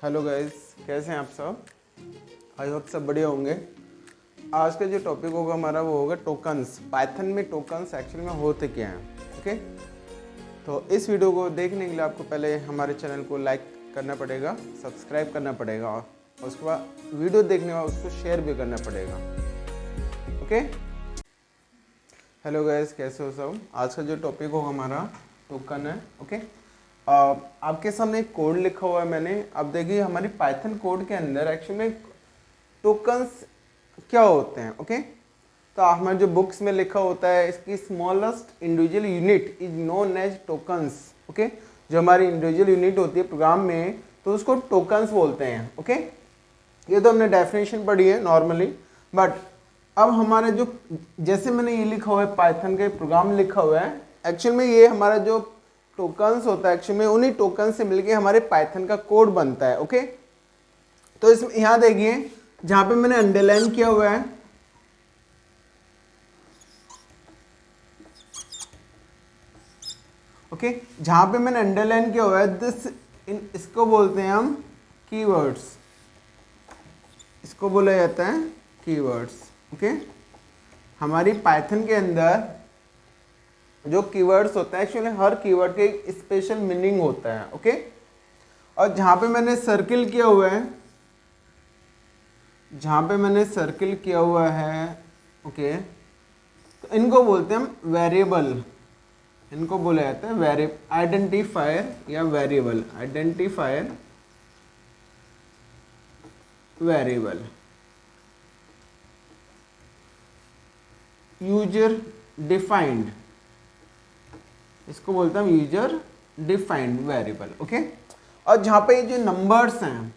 Hello guys, कैसे हैं आप सब। आई होप सब बढ़िया होंगे। आज का जो टॉपिक होगा हमारा वो होगा टोकन्स। पाइथन में टोकन्स एक्चुअली में होते क्या हैं। ओके, तो इस वीडियो को देखने के लिए आपको पहले हमारे चैनल को लाइक करना पड़ेगा, सब्सक्राइब करना पड़ेगा और उसके बाद वीडियो देखने के बाद उसको शेयर भी करना पड़ेगा। ओके, हेलो गाइस, कैसे हो सब। आज का जो टॉपिक होगा हमारा टोकन है। ओके, आपके सामने एक कोड लिखा हुआ है मैंने। अब देखिए हमारी पाइथन कोड के अंदर एक्चुअली में टोकन्स क्या होते हैं। ओके, तो हमारे जो बुक्स में लिखा होता है इसकी smallest individual unit is known as tokens. Okay, जो हमारी इंडिविजुअल यूनिट होती है प्रोग्राम में तो उसको टोकन्स बोलते हैं। ओके, ये तो हमने डेफिनेशन पढ़ी है नॉर्मली। बट अब हमारे जो जैसे मैंने ये लिखा हुआ है पाइथन का प्रोग्राम लिखा हुआ है, एक्चुअल में ये हमारा जो टोकन्स होता है एक्चुअली में उन्हीं टोकन से मिलके हमारे पाइथन का कोड बनता है। ओके, तो इसमें यहाँ देखिए जहां पे मैंने अंडरलाइन किया हुआ है, ओके, जहां पे मैंने अंडरलाइन किया हुआ है दिस इसको बोलते हैं हम कीवर्ड्स। इसको बोला जाता है कीवर्ड्स। ओके, हमारी पाइथन के अंदर जो कीवर्ड्स होता है एक्चुअली हर कीवर्ड के एक स्पेशल मीनिंग होता है। ओके, और जहां पे मैंने सर्किल किया हुआ है, ओके, तो इनको बोलते हैं हम वेरिएबल। इनको बोला जाता है आइडेंटिफायर या वेरिएबल। यूजर डिफाइंड, इसको बोलते हैं यूजर डिफाइंड वेरिएबल। ओके, और जहां पे ये जो नंबर्स हैं,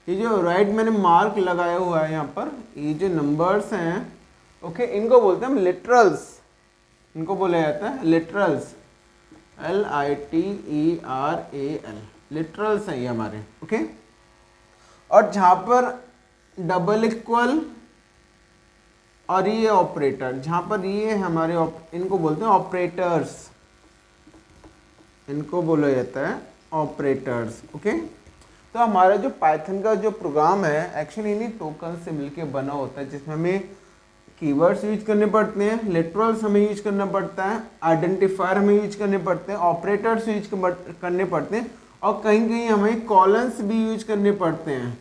ये जो राइट मैंने मार्क लगाया हुआ है यहाँ पर, ये जो नंबर्स हैं, ओके, इनको बोलते हैं हम लिटरल्स। इनको बोला जाता है लिटरल्स, LITERAL, लिटरल्स हैं ये हमारे। ओके, और जहां पर डबल इक्वल और ये ऑपरेटर, जहां पर ये हमारे इनको बोलते हैं ऑपरेटर्स। इनको बोला जाता है ऑपरेटर्स। ओके, तो हमारा जो पाइथन का जो प्रोग्राम है एक्चुअली इन्हीं टोकन से मिलके बना होता है, जिसमें हमें कीवर्ड्स यूज करने पड़ते हैं, लिटरल्स हमें यूज करना पड़ता है, आइडेंटिफायर हमें यूज करने पड़ते हैं, ऑपरेटर्स यूज करने पड़ते हैं, और कहीं कहीं हमें कॉलम्स भी यूज करने पड़ते हैं।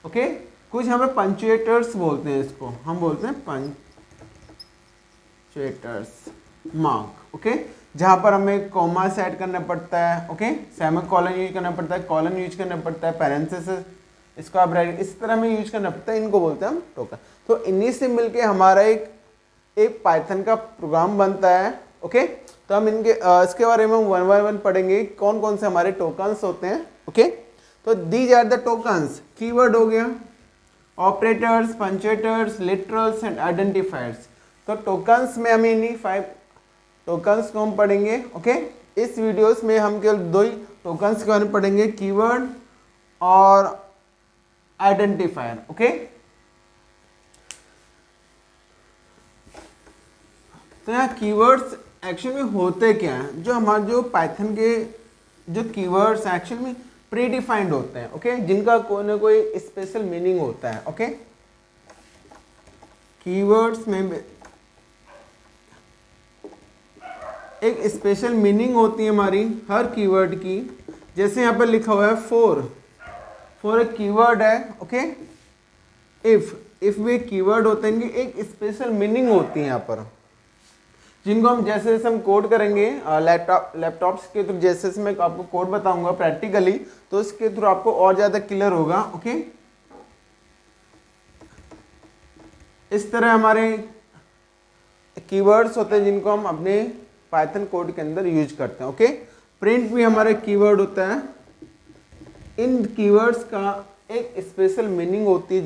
ओके, कुछ हमें पंचुएटर्स बोलते हैं, इसको हम बोलते हैं पंचुएटर्स मार्क। ओके, जहां पर हमें कॉमा सेट करना पड़ता है, ओके, सेमीकोलन यूज करना पड़ता है, कॉलन यूज करना पड़ता है, पैरेंथेसिस, इसको आप इस तरह में यूज करना पड़ता है। इनको बोलते हैं हम टोकन। तो इन्हीं से मिलके हमारा एक पाइथन का प्रोग्राम बनता है। ओके, तो हम इसके बारे में वन बाय वन पढ़ेंगे कौन कौन से हमारे टोकन्स होते हैं। ओके, तो these are the tokens. Keyword हो गया, operators, punctuators, literals and identifiers. तो टोकन्स में हमें इन्हीं 5 टोकन्स को हम पढ़ेंगे। ओके, इस वीडियोस में हम केवल 2 ही टोकन्स के बारे में पढ़ेंगे, कीवर्ड और आइडेंटिफायर। ओके, तो यहाँ कीवर्ड्स एक्चुअली में होते क्या हैं, जो हमारे जो पाइथन के जो कीवर्ड्स एक्चुअली में प्री डिफाइंड होते हैं। ओके, जिनका कोई ना कोई स्पेशल मीनिंग होता है। ओके, कीवर्ड्स में एक स्पेशल मीनिंग होती है हमारी हर कीवर्ड की। जैसे यहाँ पर लिखा हुआ है फॉर एक कीवर्ड है। ओके, इफ भी कीवर्ड होते हैं, इनकी एक स्पेशल मीनिंग होती है यहाँ पर, जिनको हम जैसे जैसे हम कोड करेंगे लैपटॉप्स के थ्रू, जैसे जैसे मैं आपको कोड बताऊंगा प्रैक्टिकली, तो इसके थ्रू आपको और ज्यादा क्लियर होगा। ओके, इस तरह हमारे कीवर्ड्स होते हैं जिनको हम अपने पाइथन कोड के अंदर यूज करते हैं। ओके, प्रिंट भी हमारे कीवर्ड होता है। इन कीवर्ड्स का एक स्पेशल मीनिंग होती है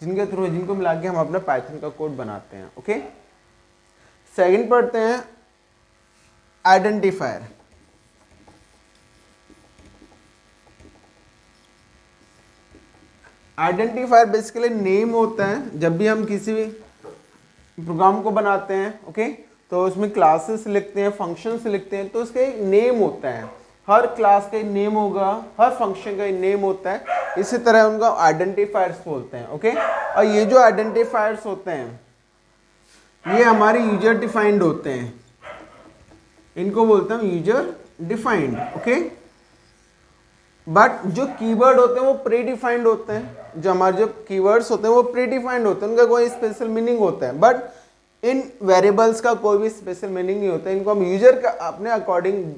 जिनके थ्रू जिनको मिला के हम अपना पाइथन का कोड बनाते हैं। ओके, सेकंड पढ़ते हैं आइडेंटिफायर। आइडेंटिफायर बेसिकली नेम होता है। जब भी हम किसी भी प्रोग्राम को बनाते हैं, ओके, तो उसमें क्लासेस लिखते हैं, फंक्शंस लिखते हैं, तो उसका एक नेम होता है। हर क्लास का नेम होगा, हर फंक्शन का नेम होता है, इसी तरह उनका आइडेंटिफायर्स बोलते हैं। ओके, और ये जो आइडेंटिफायर्स होते हैं ये हमारे यूजर डिफाइंड होते हैं, इनको बोलते हैं यूजर डिफाइंड। ओके, बट जो कीवर्ड होते हैं वो प्री डिफाइंड होते हैं, जो हमारे जो कीवर्ड्स होते हैं वो प्री डिफाइंड होते हैं, उनका कोई स्पेशल मीनिंग होता है, बट इन वेरिएबल्स का कोई भी स्पेशल मीनिंग नहीं होता है। इनको हम यूजर का अपने अकॉर्डिंग,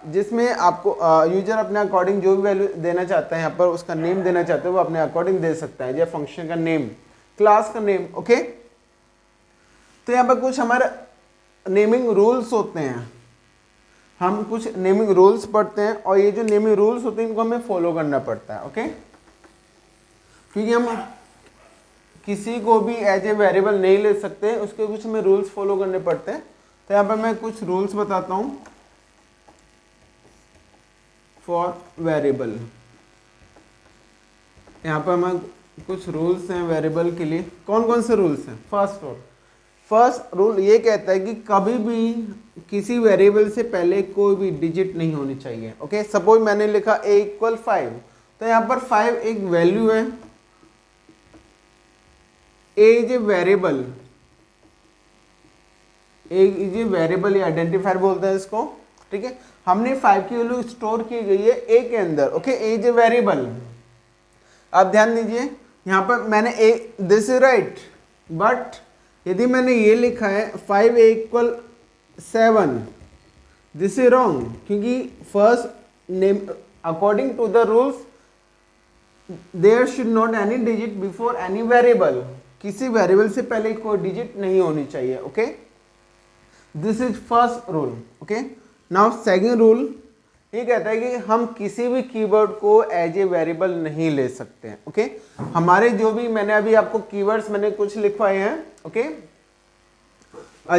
जिसमें आपको यूजर अपने अकॉर्डिंग जो भी वैल्यू देना चाहता है, यहाँ पर उसका नेम देना चाहते हैं वो अपने अकॉर्डिंग दे सकता है, जैसे फंक्शन का नेम, क्लास का नेम। ओके, तो यहाँ पर कुछ हमारे नेमिंग रूल्स होते हैं, हम कुछ नेमिंग रूल्स पढ़ते हैं, और ये जो नेमिंग रूल्स होते हैं इनको हमें फॉलो करना पड़ता है। ओके, क्योंकि हम किसी को भी एज ए वेरिएबल नहीं ले सकते, उसके कुछ हमें रूल्स फॉलो करने पड़ते हैं। तो यहाँ पर मैं कुछ रूल्स बताता हूँ फॉर वेरिएबल। यहाँ पर मैं कुछ रूल्स हैं वेरिएबल के लिए। कौन कौन से रूल्स हैं? फर्स्ट रूल ये कहता है कि कभी भी किसी वेरिएबल से पहले कोई भी डिजिट नहीं होनी चाहिए। ओके, सपोज मैंने लिखा a = 5, तो यहाँ पर 5 एक वैल्यू है, a is a variable, variable या आइडेंटिफायर बोलते हैं इसको। ठीक है, हमने 5 की वैल्यू स्टोर की गई है a के अंदर। Okay, a is a variable. आप ध्यान दीजिए, यहाँ पर मैंने a, this is right, but यदि मैंने ये लिखा है 5a = 7, दिस इज रॉन्ग, क्योंकि first name according to the rules there should not any digit before any variable, किसी वेरिएबल से पहले कोई डिजिट नहीं होनी चाहिए। Okay, this is first rule. Okay, now second rule ये कहता है कि हम किसी भी कीवर्ड को एज ए वेरिएबल नहीं ले सकते हैं। ओके, हमारे जो भी, मैंने अभी आपको कीवर्ड्स मैंने कुछ लिखवाए हैं। ओके,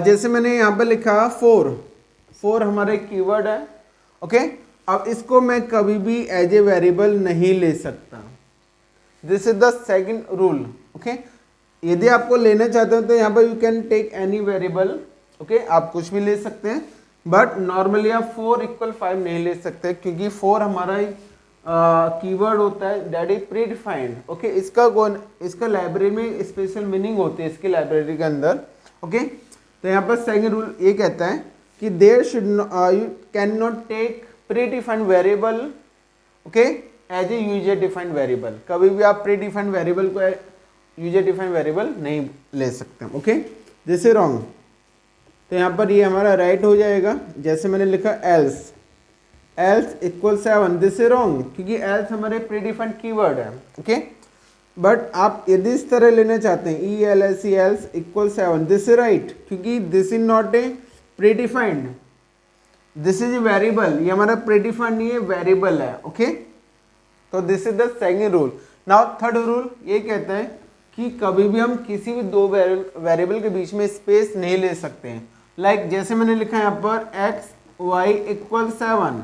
जैसे मैंने यहाँ पर लिखा 4 हमारा कीवर्ड है। ओके, अब इसको मैं कभी भी एज ए वेरिएबल नहीं ले सकता। This is the second rule. Okay, यदि आपको लेना चाहते हो तो यहाँ पर you can take any variable. Okay, आप कुछ भी ले सकते हैं, बट नॉर्मली आप 4 = 5 नहीं ले सकते, क्योंकि 4 हमारा कीवर्ड होता है that is pre defined. Okay, इसका लाइब्रेरी में स्पेशल मीनिंग होती है इसकी लाइब्रेरी के अंदर। ओके, तो यहाँ पर सेकंड रूल ये कहता है कि there should you can not take predefined variable, okay, as a user defined variable. कभी भी आप प्री डिफाइंड वेरिएबल को यूजर डिफाइंड वेरिएबल नहीं ले सकते। Okay, this is wrong. तो यहाँ पर ये हमारा राइट हो जाएगा, जैसे मैंने लिखा एल्स = 7, दिस इज रॉन्ग, क्योंकि एल्स हमारे प्री डिफाइंड कीवर्ड है। ओके, बट आप यदि इस तरह लेना चाहते हैं ELSE else = 7, this is right, क्योंकि this is not a predefined, this is a variable, ये हमारा प्री डिफाइंड नहीं है, वेरिएबल है। ओके, तो this is the second rule. Now third rule ये कहता है कि कभी भी हम किसी भी दो वेरिएबल के बीच में स्पेस नहीं ले सकते हैं। लाइक जैसे मैंने लिखा है यहाँ पर x, y = 7।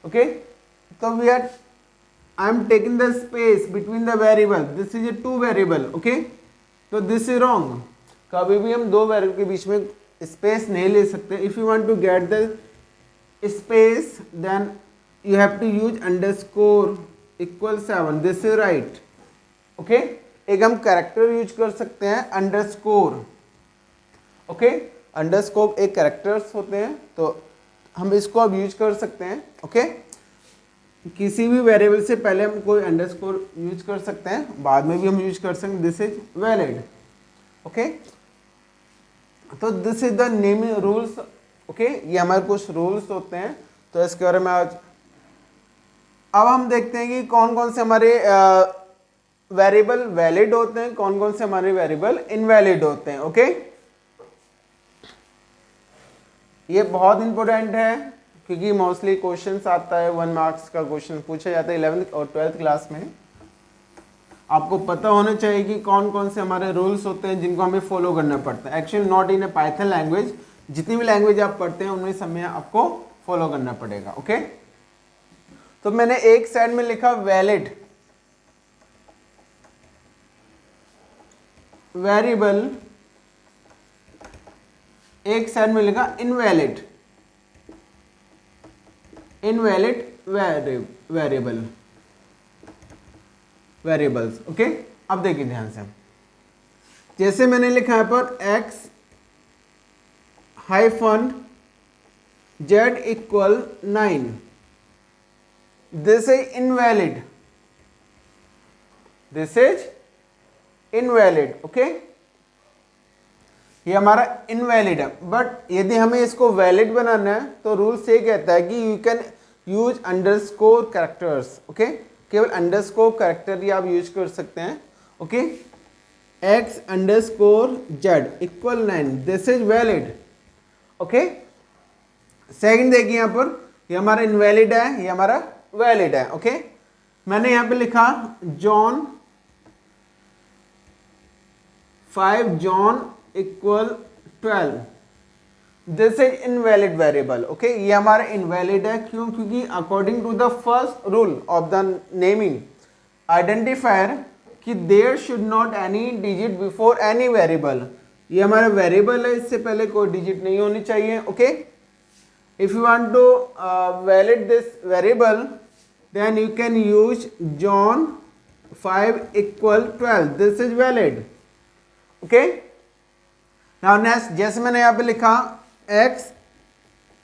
ओके, तो we are I am taking the space between the variable, this is a 2 variable. Okay, तो दिस इज रॉन्ग, कभी भी हम दो वेरिएबल के बीच में स्पेस नहीं ले सकते। If you want to get the space then you have to use _ 7, this is right. Okay, एक हम कैरेक्टर यूज कर सकते हैं अंडरस्कोर। ओके, अंडरस्कोर एक कैरेक्टर्स होते हैं, तो हम इसको अब यूज कर सकते हैं। ओके, किसी भी वेरिएबल से पहले हम कोई अंडरस्कोर यूज कर सकते हैं, बाद में भी हम यूज कर सकते हैं, दिस इज वैलिड। ओके, तो this is the naming rules. Okay, ये हमारे कुछ रूल्स होते हैं, तो इसके बारे में आज अब हम देखते हैं कि कौन कौन से हमारे वेरिएबल वैलिड होते हैं, कौन कौन से हमारे वेरिएबल इनवैलिड होते हैं। ओके, ये बहुत इंपॉर्टेंट है, क्योंकि मोस्टली क्वेश्चंस आता है, 1 मार्क्स का क्वेश्चन पूछा जाता है 11th और 12th क्लास में। आपको पता होना चाहिए कि कौन कौन से हमारे रूल्स होते हैं जिनको हमें फॉलो करना पड़ता है। Actually not in A Python language, जितनी भी लैंग्वेज आप पढ़ते हैं उनमें सब में आपको फॉलो करना पड़ेगा। ओके, तो मैंने एक साइड में लिखा वैलिड वेरिएबल, एक साइड में लिखा इनवैलिड इनवैलिड वेरिएबल्स। ओके, अब देखिए ध्यान से, जैसे मैंने लिखा है पर x hyphen z equal 9, this is invalid, this is invalid. Okay, ये हमारा इनवैलिड है, बट यदि हमें इसको वैलिड बनाना है तो रूल से कहता है कि you can use underscore characters. Okay, केवल अंडरस्कोर कैरेक्टर ही आप यूज कर सकते हैं। Okay, x underscore z equal 9, this is valid. Okay, second देखिए यहाँ पर, ये हमारा इनवैलिड है, ये हमारा वैलिड है। ओके, मैंने यहाँ पे लिखा John 5 John equal 12, this is invalid variable. Okay, ये हमारा इनवैलिड है, क्यों? क्योंकि according to the first rule of the naming identifier कि there should not any digit before any variable, ये हमारा वेरिएबल है, इससे पहले कोई डिजिट नहीं होनी चाहिए। Okay, if you want to valid this variable then you can use John 5 equal 12, this is valid. Okay, now next, जैसे मैंने यहाँ पे लिखा x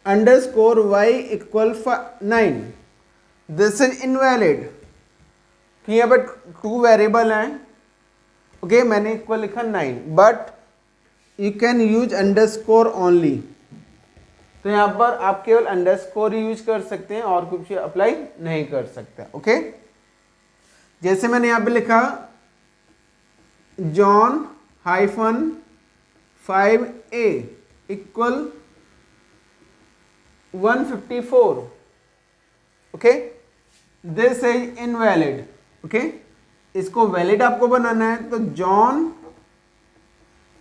underscore y equal 9, this is invalid, कि यहाँ पर 2 वेरिएबल हैं। ओके, मैंने इक्वल लिखा 9, but you can use underscore only, तो यहाँ पर आप केवल अंडरस्कोर ही यूज कर सकते हैं और कुछ अप्लाई नहीं कर सकते। ओके, जैसे मैंने यहाँ पे लिखा John hyphen 5a equal 154, okay, this is invalid. Okay, इसको वैलिड आपको बनाना है तो John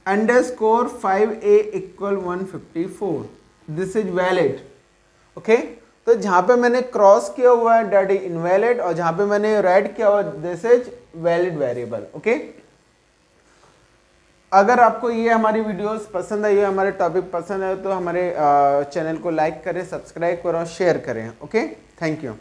underscore 5a equal 154, this is valid. Okay, तो जहां पे मैंने क्रॉस किया हुआ है दैट इज इनवैलिड, और जहां पे मैंने रेड किया हुआ this is valid variable. Okay, अगर आपको ये हमारी वीडियोस पसंद आई, हमारे टॉपिक पसंद आए तो हमारे चैनल को लाइक करें, सब्सक्राइब करें और शेयर करें। Okay, thank you.